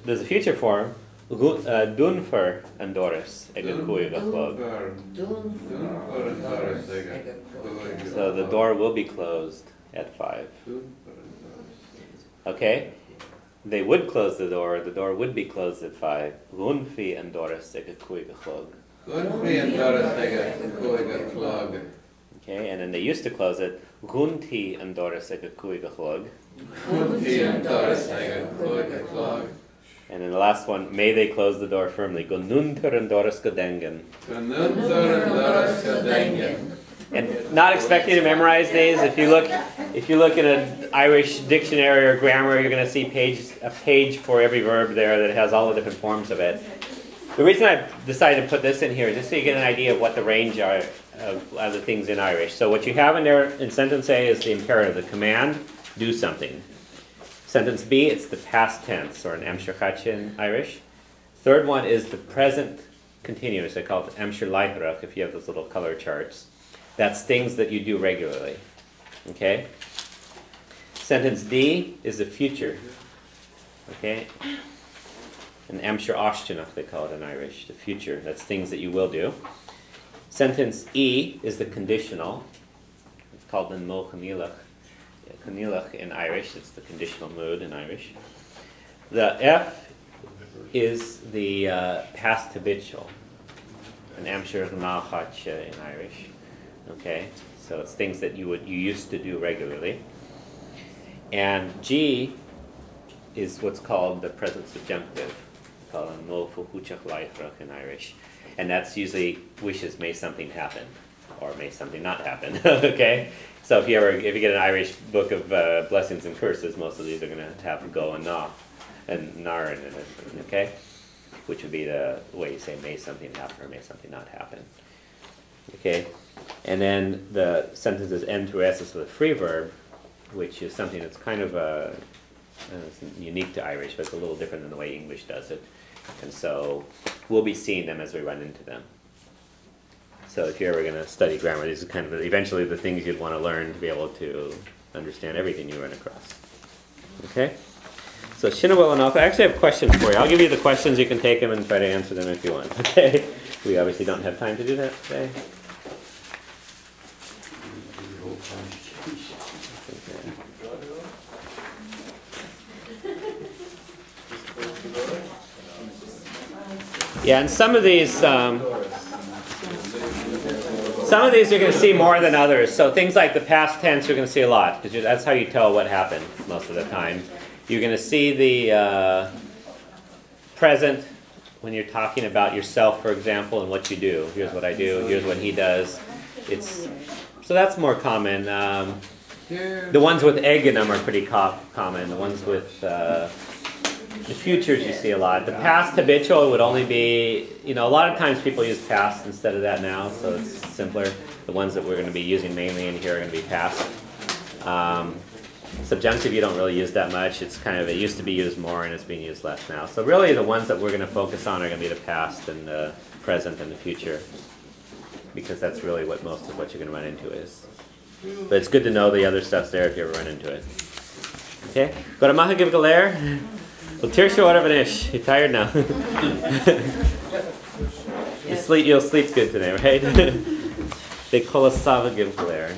There's a future form. Dúnmharú and Doris ag a cúig a chlog. So the door will be closed at 5. Okay? They would close the door would be closed at 5. Gunfi and Doris ag a cúig a chlog. Okay, and then they used to close it. Gunti and Doris ag a cúig a chlog. And then the last one, may they close the door firmly. Go nuntur and Doris go dengen. And not expecting to memorize these. If you look in an Irish dictionary or grammar, you're going to see a page for every verb there that has all the different forms of it. The reason I decided to put this in here is just so you get an idea of what the range are of the things in Irish. So what you have in there in sentence A is the imperative, the command, do something. Sentence B, it's the past tense, or an amshirchacha in Irish. Third one is the present continuous. I call it amshir laithrach if you have those little color charts. That's things that you do regularly. Okay? Sentence D is the future. Okay? An amshir ashtanach, they call it in Irish, the future. That's things that you will do. Sentence E is the conditional. It's called the mo chanilach. Chanilach in Irish, it's the conditional mood in Irish. The F is the past habitual, an amshir nachacha in Irish. Okay, so it's things that you used to do regularly. And G is what's called the present subjunctive, called a mofu huchach laithrach in Irish, and that's usually wishes may something happen, or may something not happen. Okay. So if you get an Irish book of blessings and curses, most of these are going to have go and na, and nar in it, okay? Which would be the way you say may something happen or may something not happen. Okay? And then the sentence is N through S is with a free verb, which is something that's kind of it's unique to Irish, but it's a little different than the way English does it. And so we'll be seeing them as we run into them. So if you're ever going to study grammar, these are kind of eventually the things you'd want to learn to be able to understand everything you run across. Okay? So Shinawil enough. I actually have questions for you. I'll give you the questions. You can take them and try to answer them if you want. Okay? We obviously don't have time to do that today. Yeah, and some of these you're going to see more than others. So things like the past tense you're going to see a lot, because that's how you tell what happened most of the time. You're going to see the present when you're talking about yourself, for example, and what you do. Here's what I do. Here's what he does. So that's more common. The ones with egg in them are pretty common. The ones with the futures you see a lot. The past habitual would only be, a lot of times people use past instead of that now, so it's simpler. The ones that we're going to be using mainly in here are going to be past. Subjunctive you don't really use that much. It used to be used more and it's being used less now. So really the ones that we're going to focus on are going to be the past and the present and the future, because that's really what most of what you're going to run into is. But it's good to know the other stuff's there if you ever run into it. Okay? Go to Maha Give Galer. Well, Tirsha, whatever it is. You're tired now. You'll sleep good today, right? They call us Sava Give Galer.